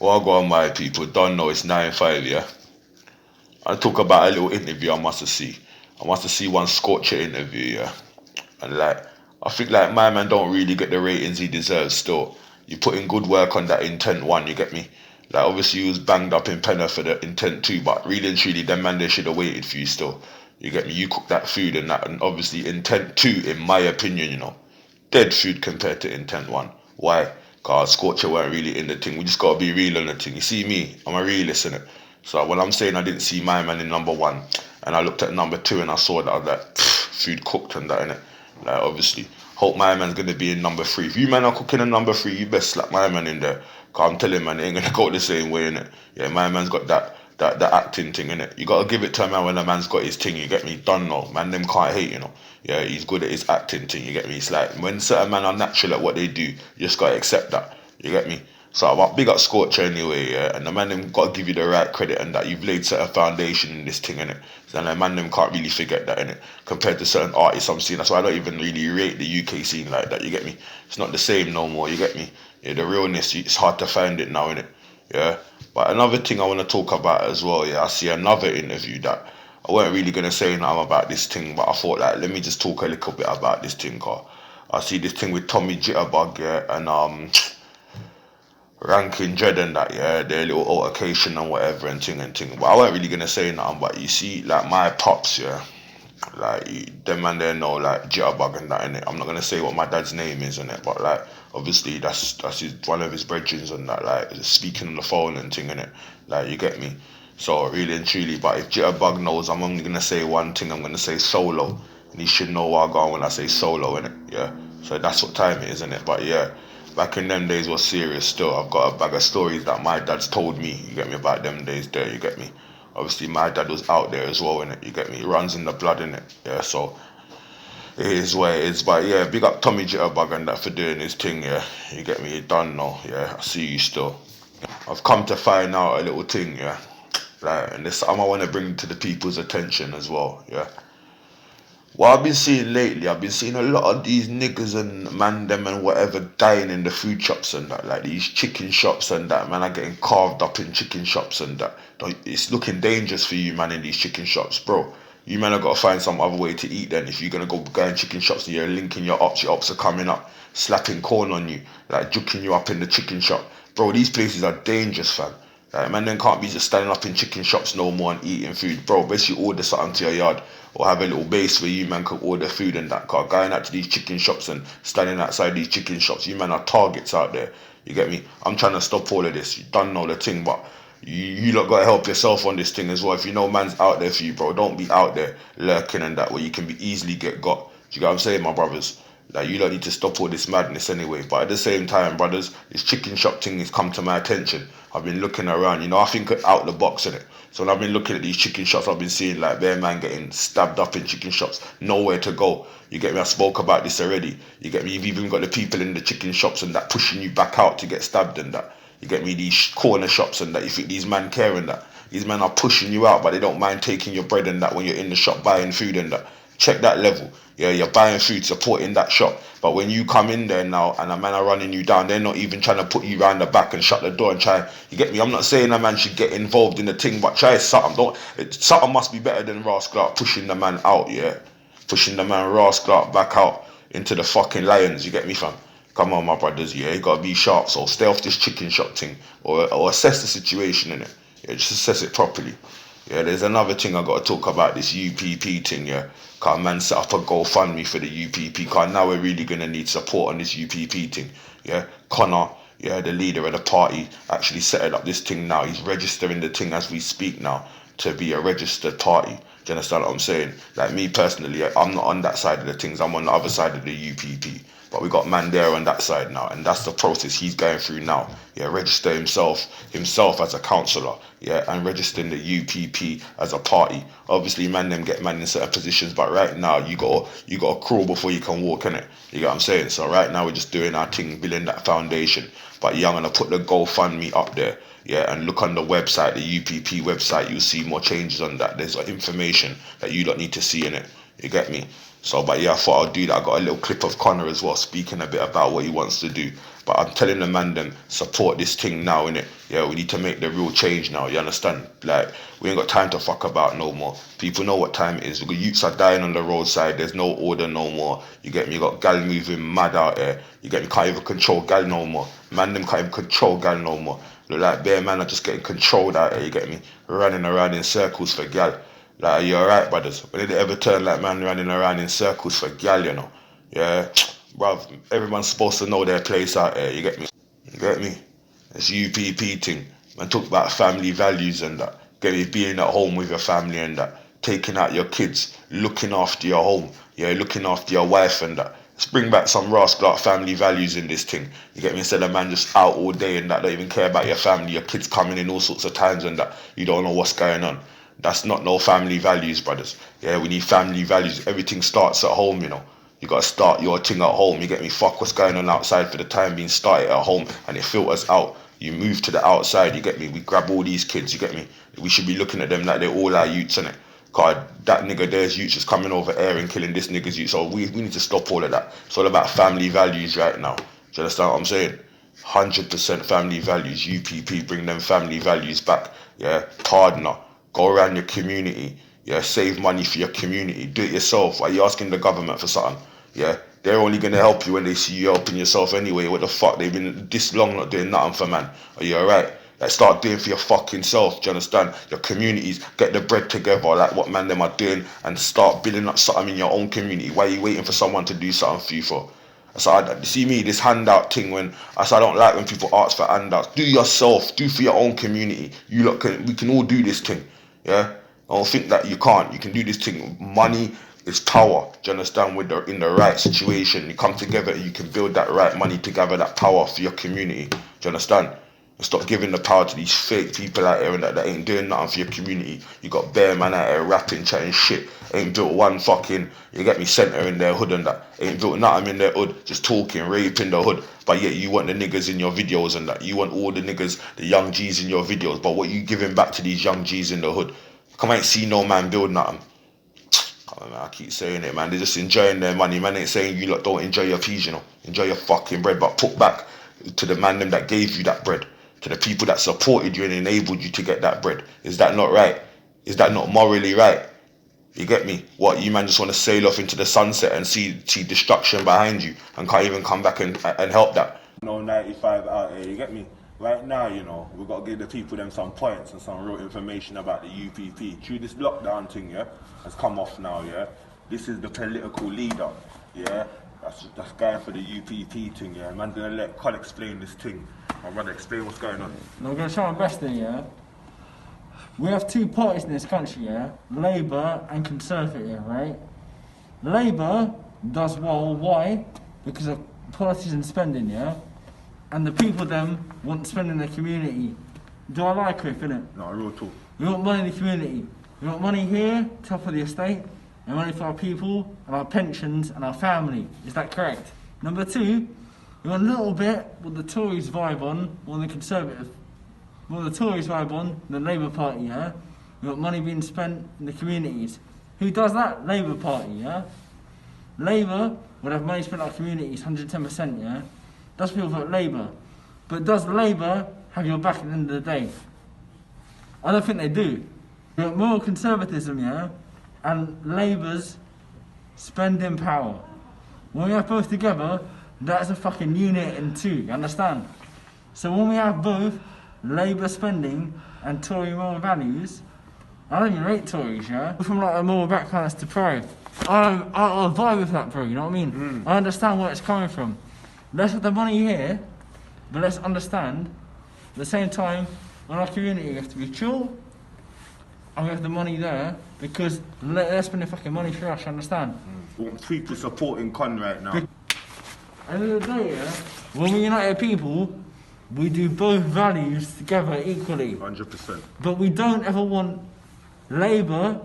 Well, go on, my people. Don't know it's 9-5, yeah? I talk about a little interview I must have seen. I must have seen one Scorcher interview, yeah? And like, I think like my man don't really get the ratings he deserves still. You put in good work on that intent one, you get me? Like, obviously, you was banged up in Penner for the intent two, but really and truly, them man, they should have waited for you still. You get me? You cook that food and that, and obviously, intent two, in my opinion, dead food compared to intent one. Why? Cause Scorcher weren't really in the thing. We just gotta be real on the thing. You see me, I'm a realist in it. So when I'm saying I didn't see my man in number one, and I looked at number two and I saw that I was like, food cooked and that in it. Like obviously, hope my man's gonna be in number three. If you man are cooking in number three, you best slap my man in there. Cause I'm telling man, it ain't gonna go the same way in it. Yeah, my man's got that acting thing in it. You gotta give it to a man when a man's got his thing. You get me? Done no, man. Them can't hate. Yeah, he's good at his acting thing. You get me? It's like when certain men are natural at what they do, you just gotta accept that. You get me? So I'm big up Scorcher anyway, yeah, and the man them gotta give you the right credit and that you've laid certain foundation in this thing, innit? So the man them can't really forget that, innit? Compared to certain artists I'm seeing. That's why I don't even really rate the UK scene like that, you get me? It's not the same no more, you get me? Yeah, the realness, it's hard to find it now, innit? Yeah. But another thing I wanna talk about as well, yeah, I see another interview that I weren't really gonna say nothing about this thing, but I thought like let me just talk a little bit about this thing, cause I see this thing with Tommy Jitterbug, yeah, and Ranking Dread and that, yeah, their little altercation and whatever and thing and thing. But I weren't really gonna say nothing. But you see, like my pops, yeah, like them man there know like Jitterbug and that in it. I'm not gonna say what my dad's name is in it, but like obviously that's his one of his brethrens and that like speaking on the phone and thing in it. Like you get me. So really and truly, but if Jitterbug knows, I'm only gonna say one thing. I'm gonna say solo, and he should know what I go on when I say solo in it. Yeah. So that's what time it is, isn't it? But yeah. Back in them days was serious still. I've got a bag of stories that my dad's told me, you get me, about them days there, you get me. Obviously my dad was out there as well, innit, you get me. It runs in the blood, innit, yeah, so it is what it is. But yeah, big up Tommy Jitterbug and that for doing his thing, yeah. You get me, you done now, yeah, I see you still. I've come to find out a little thing, yeah. Like, and this I want to bring to the people's attention as well, yeah. What I've been seeing lately, I've been seeing a lot of these niggas and man them and whatever dying in the food shops and that, like these chicken shops and that, man are getting carved up in chicken shops and that. It's looking dangerous for you, man, in these chicken shops, bro. You man have got to find some other way to eat then. If you're gonna go in chicken shops and you're linking your ops are coming up, slapping corn on you, like juking you up in the chicken shop. Bro, these places are dangerous, fam. Like, man, then can't be just standing up in chicken shops no more and eating food. Bro, basically order something to your yard or have a little base where you man can order food and that car. Going out to these chicken shops and standing outside these chicken shops, you man are targets out there. You get me? I'm trying to stop all of this. You don't know the thing, but you lot gotta help yourself on this thing as well. If you know man's out there for you, bro, don't be out there lurking and that where you can be easily get got. Do you get what I'm saying, my brothers? Like you don't need to stop all this madness anyway. But at the same time, brothers, this chicken shop thing has come to my attention. I've been looking around, I think out the box in it. So when I've been looking at these chicken shops, I've been seeing like bare man getting stabbed up in chicken shops, nowhere to go. You get me? I spoke about this already. You get me? You've even got the people in the chicken shops and that pushing you back out to get stabbed and that. You get me? These corner shops and that. You think these men care and that? These men are pushing you out, but they don't mind taking your bread and that when you're in the shop buying food and that. Check that level. Yeah, you're buying food, supporting that shop. But when you come in there now and a man are running you down, they're not even trying to put you round the back and shut the door and try. You get me? I'm not saying a man should get involved in the thing, but try something. Something must be better than Rascal pushing the man out, yeah? Pushing the man Rascal back out into the fucking lions, you get me, fam? Come on, my brothers, yeah? You gotta be sharp, so stay off this chicken shop thing. Or assess the situation, innit? Yeah, just assess it properly. Yeah, there's another thing I got to talk about, this UPP thing, yeah. Cause man set up a GoFundMe for the UPP, cause now we're really gonna need support on this UPP thing, yeah. Connor, yeah, the leader of the party, actually set up this thing now. He's registering the thing as we speak now to be a registered party. Do you understand what I'm saying? Like me personally, I'm not on that side of the things, I'm on the other side of the UPP. But we got man there on that side now, and that's the process he's going through now. Yeah, register himself as a councillor, yeah, and registering the UPP as a party. Obviously, man them get man in certain positions, but right now you got to crawl before you can walk, innit? You get what I'm saying? So right now we're just doing our thing, building that foundation. But yeah, I'm gonna put the GoFundMe up there, yeah, and look on the website, the UPP website. You'll see more changes on that. There's information that you don't need to see in it. You get me? So, but yeah, I thought I'd do that. I got a little clip of Connor as well, speaking a bit about what he wants to do. But I'm telling the man them, support this thing now, innit? Yeah, we need to make the real change now, you understand? Like, we ain't got time to fuck about no more. People know what time it is. The youths are dying on the roadside, there's no order no more. You get me? You got gal moving mad out there. You get me? Can't even control gal no more. Man, them can't even control gal no more. Look like bare man are just getting controlled out there, you get me? Running around in circles for gal. Like, are you alright, brothers? When did it ever turn like man running around in circles for gal, you know? Yeah, bruv, everyone's supposed to know their place out there, you get me? You get me? It's UPP thing. Man talk about family values and that. Get me? Being at home with your family and that. Taking out your kids, looking after your home, yeah, looking after your wife and that. Let's bring back some rascal family values in this thing. You get me? Instead of man just out all day and that, don't even care about your family, your kids coming in all sorts of times and that. You don't know what's going on. That's not no family values, brothers. Yeah, we need family values. Everything starts at home, you know. You gotta start your thing at home. You get me? Fuck what's going on outside for the time being. Start it at home and it filters out. You move to the outside, you get me? We grab all these kids, you get me? We should be looking at them like they're all our youths, innit? Cause that nigga there's youths just coming over here and killing this nigga's youth. So we need to stop all of that. It's all about family values right now. Do you understand what I'm saying? 100% family values. UPP, bring them family values back. Yeah, partner. Go around your community. Yeah, save money for your community. Do it yourself. Why are you asking the government for something? Yeah, they're only gonna help you when they see you helping yourself anyway. What the fuck? They've been this long not doing nothing for man. Are you alright? Like, start doing for your fucking self. Do you understand? Your communities, get the bread together, like what man them are doing, and start building up something in your own community. Why are you waiting for someone to do something for you for? So I see me this handout thing when I don't like when people ask for handouts. Do yourself, do for your own community. You look, we can all do this thing. Yeah, I don't think that you can't. You can do this thing. Money is power. Do you understand? In the right situation, you come together and you can build that right money together, that power for your community. Do you understand? And stop giving the power to these fake people out here and that ain't doing nothing for your community. You got bare man out here rapping, chatting shit. Ain't built one fucking, you get me, center in their hood and that. Ain't built nothing in their hood, just talking, raping the hood. But yet you want the niggas in your videos and that. You want all the niggas, the young G's in your videos. But what you giving back to these young G's in the hood? Come I ain't see no man build nothing. Come on, man, I keep saying it, man. They're just enjoying their money. Man ain't saying you lot don't enjoy your peas, you know. Enjoy your fucking bread, but put back to the man them that gave you that bread. To the people that supported you and enabled you to get that bread. Is that not right? Is that not morally right? You get me? What, you man just want to sail off into the sunset and see destruction behind you and can't even come back and help that? No 95 out here, you get me? Right now, you know, we've got to give the people them some points and some real information about the UPP. Through this lockdown thing, yeah, has come off now, yeah? This is the political leader, yeah? That's going for the UPP thing, yeah? Man's gonna let Col explain this thing. I'm gonna explain what's going on. I'm gonna try my best then, yeah? We have two parties in this country, yeah? Labour and Conservative, right? Labour does well, why? Because of policies and spending, yeah? And the people them want to spend in the community. Do I like it, innit? No, real talk. We want money in the community. We want money here, top of the estate, and money for our people, and our pensions, and our family. Is that correct? Number two, we want a little bit what the Tories vibe on, or the Conservative. What the Tories vibe on, the Labour Party, yeah? We want money being spent in the communities. Who does that? Labour Party, yeah? Labour would have money spent on our communities, 110%, yeah? Does people vote Labour? But does Labour have your back at the end of the day? I don't think they do. We want more conservatism, yeah? And Labour's spending power. When we have both together, that's a fucking unit in two, you understand? So when we have both Labour spending and Tory moral values, I don't even rate Tories, yeah? From like a moral background that's deprived. I'll vibe with that, bro, you know what I mean? I understand where it's coming from. Let's have the money here, but let's understand, at the same time, in our community we have to be chill, and we have the money there, because they're spending fucking money for us, you understand? People supporting Con right now. At the end of the day, yeah, when we unite people, we do both values together equally. 100%. But we don't ever want Labour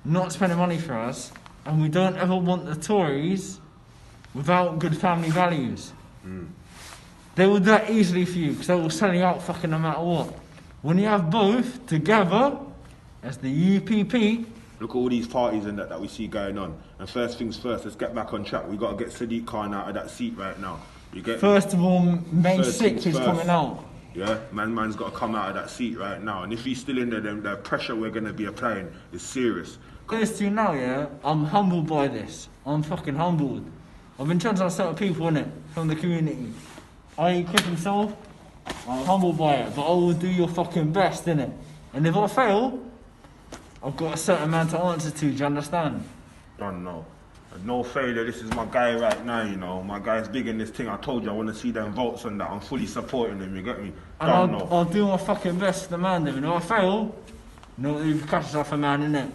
not spending money for us, and we don't ever want the Tories without good family values. They will do that easily for you, because they will sell you out fucking no matter what. When you have both together, as the UPP, look at all these parties and that we see going on. And first things first, let's get back on track. We got to get Sadiq Khan out of that seat right now. You get first of all, May 6th is coming out. Yeah, man's got to come out of that seat right now. And if he's still in there, then the pressure we're going to be applying is serious. This to you now, yeah, I'm humbled by this. I'm fucking humbled. I've been trying to certain people in it from the community. I Chris himself, I'm humbled by it, but I will do your fucking best, innit? And if I fail, I've got a certain amount to answer to, do you understand? Don't know. No failure, this is my guy right now, you know. My guy's big in this thing. I told you I want to see them votes on that. I'm fully supporting him, you get me? And I'll do my fucking best for the man, then. And if I fail, you know, you catch yourself a man, innit?